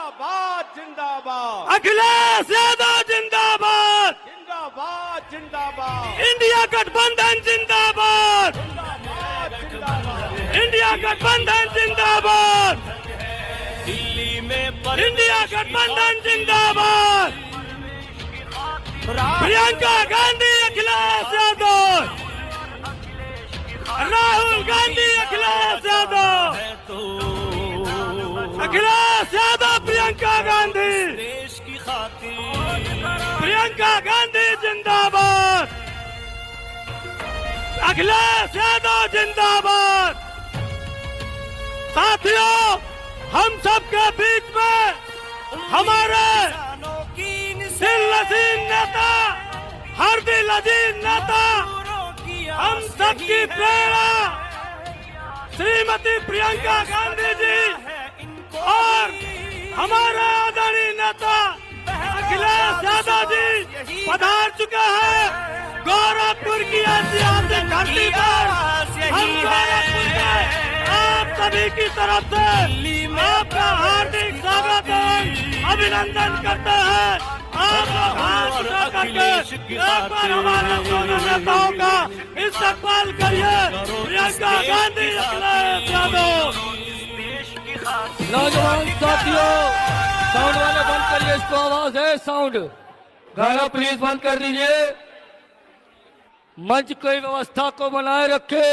जिंदाबाद जिंदाबाद अखिलेश यादव जिंदाबाद, जिंदाबाद जिंदाबाद इंडिया गठबंधन जिंदाबाद, जिंदाबाद जिंदाबाद इंडिया गठबंधन जिंदाबाद, दिल्ली में इंडिया गठबंधन जिंदाबाद, प्रियंका गांधी अखिलेश यादव, राहुल गांधी अखिलेश यादव, है तो अखिलेश यादव प्रियंका गांधी, देश की खातिर प्रियंका गांधी जिंदाबाद, अखिलेश यादव जिंदाबाद। साथियों, हम सबके बीच में हमारे किसानों की दिल नशीन नेता, हर दिल अजीज नेता, हम सबकी प्रेरणा श्रीमती प्रियंका गांधी जी और हमारे आदरणीय नेता अखिलेश यादव जी पधार चुके हैं गोरखपुर की ऐतिहासिक धरती पर। हम गोरखपुर के आप सभी की तरफ से आपका हार्दिक स्वागत है, अभिनंदन करते हैं। आप लोग हाथ उठा करके एक बार हमारे दोनों नेताओं का इस्तकबाल करिए। प्रियंका गांधी अखिलेश यादव। नौजवान साथियों, साउंड वाले बंद करिए, इसको आवाज है साउंड, गाना प्लीज बंद कर दीजिए। मंच की व्यवस्था को बनाए रखे।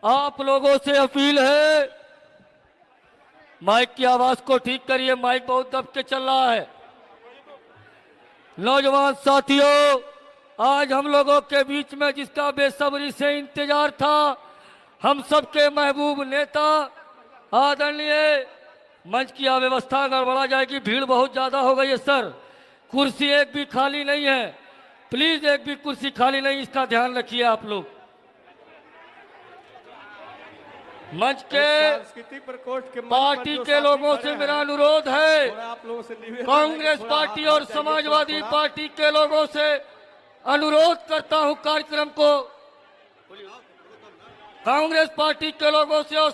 आप लोगों से अपील है, माइक की आवाज को ठीक करिए, माइक बहुत दब के चल रहा है। नौजवान साथियों, आज हम लोगों के बीच में जिसका बेसब्री से इंतजार था, हम सबके महबूब नेता आदरणीय, मंच की अव्यवस्था गड़बड़ा जाएगी, भीड़ बहुत ज्यादा हो गई है सर, कुर्सी एक भी खाली नहीं है, प्लीज एक भी कुर्सी खाली नहीं, इसका ध्यान रखिए आप लोग। मंच के सांस्कृतिक प्रकोष्ठ के पार्टी के लोगों से मेरा अनुरोध है, आप लोगों से निवेदन है कांग्रेस कि थोड़ा पार्टी हाथ और बढ़ाइए, समाजवादी थोड़ा। पार्टी के लोगों से अनुरोध करता हूं, कार्यक्रम को कांग्रेस पार्टी के लोगों से और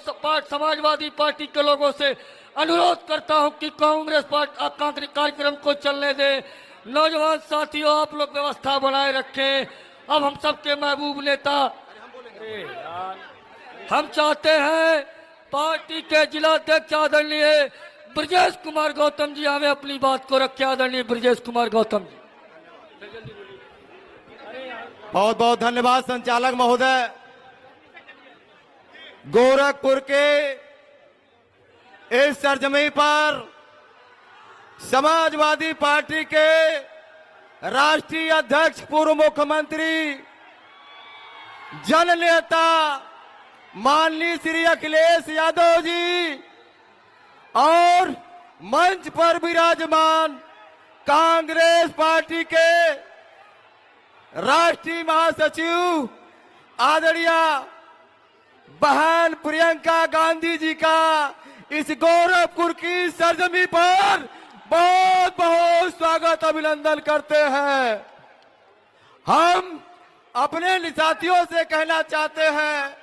समाजवादी पार्टी के लोगों से अनुरोध करता हूं कि कांग्रेस पार्टी कार्यक्रम को चलने दें। नौजवान साथियों, आप लोग व्यवस्था बनाए रखें। अब हम सबके महबूब नेता, हम चाहते हैं पार्टी के जिलाध्यक्ष आदरणीय ब्रजेश कुमार गौतम जी हमें अपनी बात को रखे। आदरणीय ब्रजेश कुमार गौतम जी। बहुत बहुत धन्यवाद संचालक महोदय। गोरखपुर के इस सरजमी पर समाजवादी पार्टी के राष्ट्रीय अध्यक्ष, पूर्व मुख्यमंत्री, जननेता माननीय श्री अखिलेश यादव जी और मंच पर विराजमान कांग्रेस पार्टी के राष्ट्रीय महासचिव आदरणीय बहन प्रियंका गांधी जी का इस गोरखपुर की सरजमी पर बहुत बहुत स्वागत, अभिनंदन करते हैं। हम अपने साथियों से कहना चाहते हैं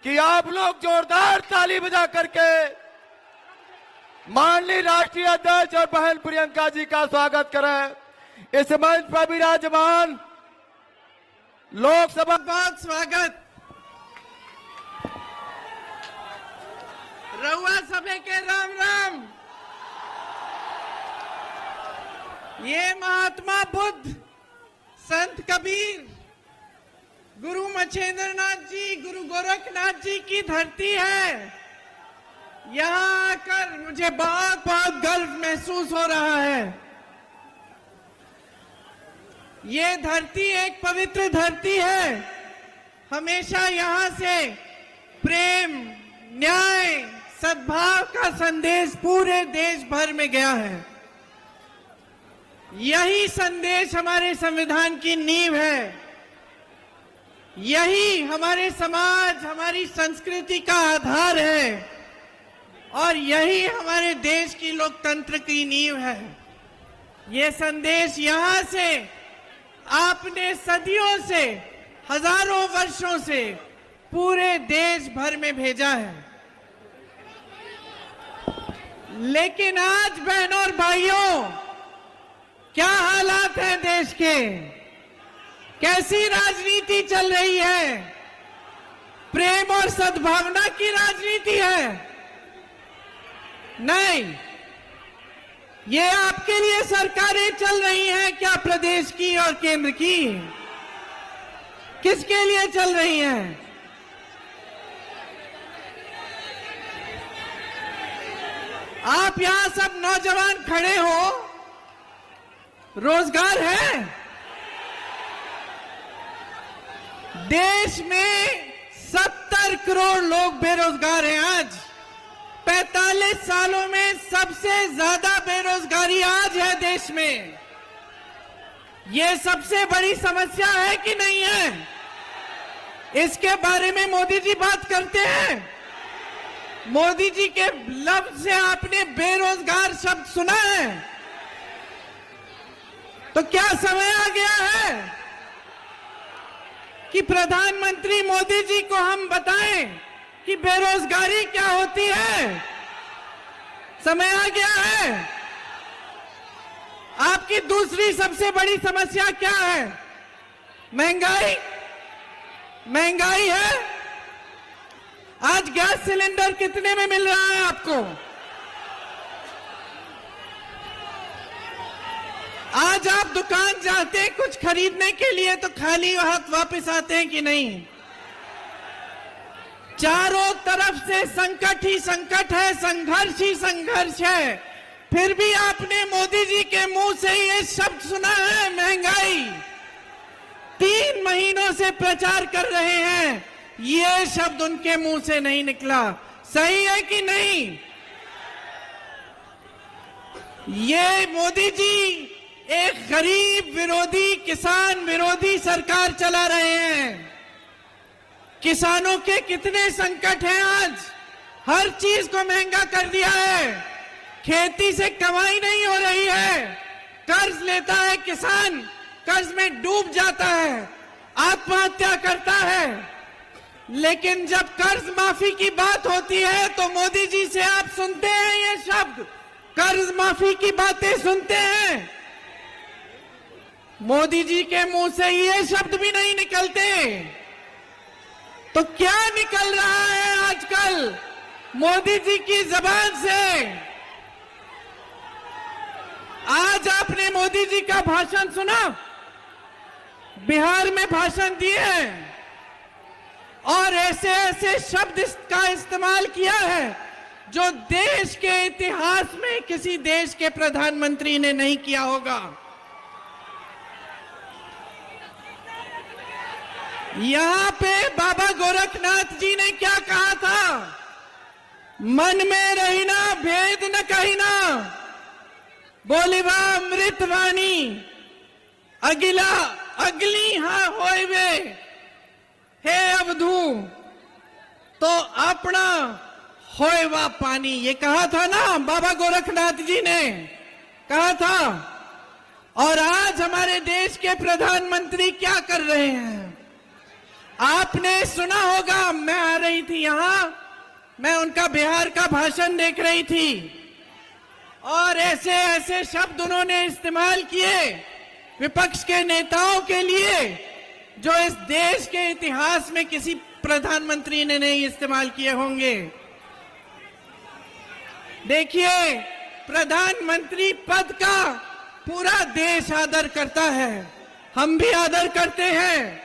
कि आप लोग जोरदार ताली बजा करके माननीय राष्ट्रीय अध्यक्ष और बहन प्रियंका जी का स्वागत करें। इस मंच पर विराजमान लोकसभा बहुत स्वागत। रउआ सभे के राम राम। ये महात्मा बुद्ध, संत कबीर, गुरु मच्छेंद्र नाथ जी, गुरु गोरखनाथ जी की धरती है। यहाँ आकर मुझे बहुत बहुत गर्व महसूस हो रहा है। ये धरती एक पवित्र धरती है। हमेशा यहाँ से प्रेम, न्याय, सद्भाव का संदेश पूरे देश भर में गया है। यही संदेश हमारे संविधान की नींव है। यही हमारे समाज, हमारी संस्कृति का आधार है और यही हमारे देश की लोकतंत्र की नींव है। ये संदेश यहाँ से आपने सदियों से, हजारों वर्षों से पूरे देश भर में भेजा है। लेकिन आज बहनों और भाइयों, क्या हालात हैं देश के, कैसी राजनीति चल रही है? प्रेम और सद्भावना की राजनीति है? नहीं, ये आपके लिए सरकारें चल रही हैं क्या, प्रदेश की और केंद्र की? किसके लिए चल रही हैं? आप यहां सब नौजवान खड़े हो, रोजगार है? देश में 70 करोड़ लोग बेरोजगार हैं आज। 45 सालों में सबसे ज्यादा बेरोजगारी आज है देश में। ये सबसे बड़ी समस्या है कि नहीं है? इसके बारे में मोदी जी बात करते हैं। मोदी जी के लफ्ज से आपने बेरोजगार शब्द सुना है? तो क्या समय आ गया है कि प्रधानमंत्री मोदी जी को हम बताएं कि बेरोजगारी क्या होती है? समय आ गया है। आपकी दूसरी सबसे बड़ी समस्या क्या है? महंगाई। महंगाई है। आज गैस सिलेंडर कितने में मिल रहा है आपको? आज आप दुकान जाते हैं कुछ खरीदने के लिए तो खाली हाथ वापस आते हैं कि नहीं? चारों तरफ से संकट ही संकट है, संघर्ष ही संघर्ष है। फिर भी आपने मोदी जी के मुंह से ये शब्द सुना है, महंगाई। 3 महीनों से प्रचार कर रहे हैं, ये शब्द उनके मुंह से नहीं निकला। सही है कि नहीं? ये मोदी जी एक गरीब विरोधी, किसान विरोधी सरकार चला रहे हैं। किसानों के कितने संकट हैं आज। हर चीज को महंगा कर दिया है। खेती से कमाई नहीं हो रही है। कर्ज लेता है किसान, कर्ज में डूब जाता है, आत्महत्या करता है। लेकिन जब कर्ज माफी की बात होती है तो मोदी जी से आप सुनते हैं ये शब्द, कर्ज माफी की बातें सुनते हैं। मोदी जी के मुंह से ये शब्द भी नहीं निकलते। तो क्या निकल रहा है आजकल मोदी जी की जबान से? आज आपने मोदी जी का भाषण सुना, बिहार में भाषण दिए हैं और ऐसे ऐसे शब्द का इस्तेमाल किया है जो देश के इतिहास में किसी देश के प्रधानमंत्री ने नहीं किया होगा। यहां पे बाबा गोरखनाथ जी ने क्या कहा था? मन में रहीना भेद न कहीना, बोलिबा अमृत वाणी, अगिला अगली हाँ होइबे, हे अवधू तो अपना होएवा पानी। ये कहा था ना बाबा गोरखनाथ जी ने कहा था। और आज हमारे देश के प्रधानमंत्री क्या कर रहे हैं? आपने सुना होगा, मैं आ रही थी यहां, मैं उनका बिहार का भाषण देख रही थी और ऐसे ऐसे शब्द उन्होंने इस्तेमाल किए विपक्ष के नेताओं के लिए जो इस देश के इतिहास में किसी प्रधानमंत्री ने नहीं इस्तेमाल किए होंगे। देखिए, प्रधानमंत्री पद का पूरा देश आदर करता है, हम भी आदर करते हैं।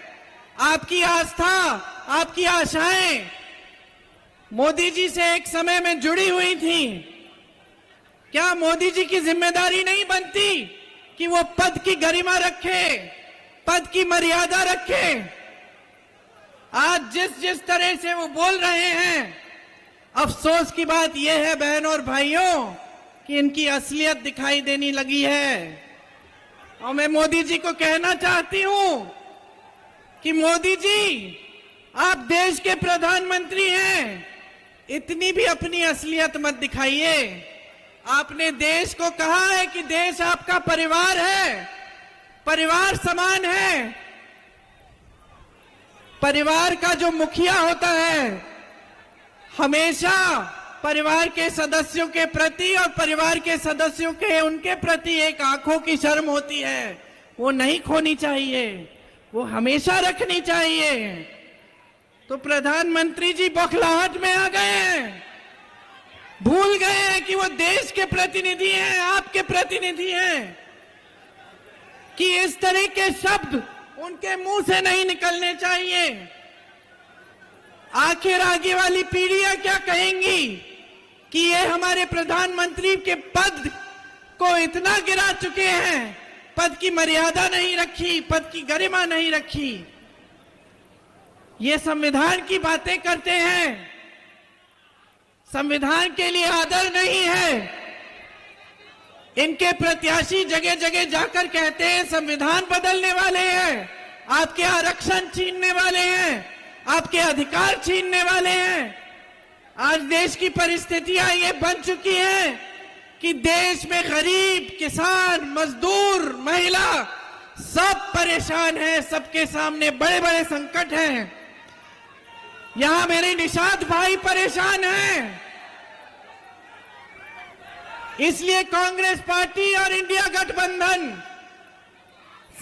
आपकी आस्था, आपकी आशाएं मोदी जी से एक समय में जुड़ी हुई थी। क्या मोदी जी की जिम्मेदारी नहीं बनती कि वो पद की गरिमा रखे, पद की मर्यादा रखे? आज जिस जिस तरह से वो बोल रहे हैं, अफसोस की बात यह है बहनों और भाइयों कि इनकी असलियत दिखाई देने लगी है। और मैं मोदी जी को कहना चाहती हूं कि मोदी जी, आप देश के प्रधानमंत्री हैं, इतनी भी अपनी असलियत मत दिखाइए। आपने देश को कहा है कि देश आपका परिवार है, परिवार समान है। परिवार का जो मुखिया होता है हमेशा परिवार के सदस्यों के प्रति और परिवार के सदस्यों के उनके प्रति एक आंखों की शर्म होती है, वो नहीं खोनी चाहिए, वो हमेशा रखनी चाहिए। तो प्रधानमंत्री जी बौखलाहट में आ गए हैं, भूल गए हैं कि वो देश के प्रतिनिधि हैं, आपके प्रतिनिधि हैं, कि इस तरह के शब्द उनके मुंह से नहीं निकलने चाहिए। आखिर आगे वाली पीढ़ियां क्या कहेंगी कि ये हमारे प्रधानमंत्री के पद को इतना गिरा चुके हैं, पद की मर्यादा नहीं रखी, पद की गरिमा नहीं रखी। ये संविधान की बातें करते हैं, संविधान के लिए आदर नहीं है। इनके प्रत्याशी जगह जगह जाकर कहते हैं संविधान बदलने वाले हैं, आपके आरक्षण छीनने वाले हैं, आपके अधिकार छीनने वाले हैं। आज देश की परिस्थितियां ये बन चुकी हैं कि देश में गरीब, किसान, मजदूर, महिला सब परेशान हैं, सबके सामने बड़े बड़े संकट हैं। यहां मेरे निषाद भाई परेशान हैं, इसलिए कांग्रेस पार्टी और इंडिया गठबंधन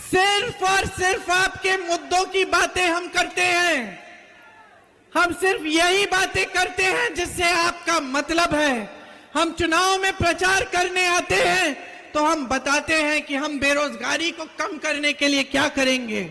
सिर्फ और सिर्फ आपके मुद्दों की बातें हम करते हैं। हम सिर्फ यही बातें करते हैं जिससे आपका मतलब है। हम चुनाव में प्रचार करने आते हैं तो हम बताते हैं कि हम बेरोजगारी को कम करने के लिए क्या करेंगे।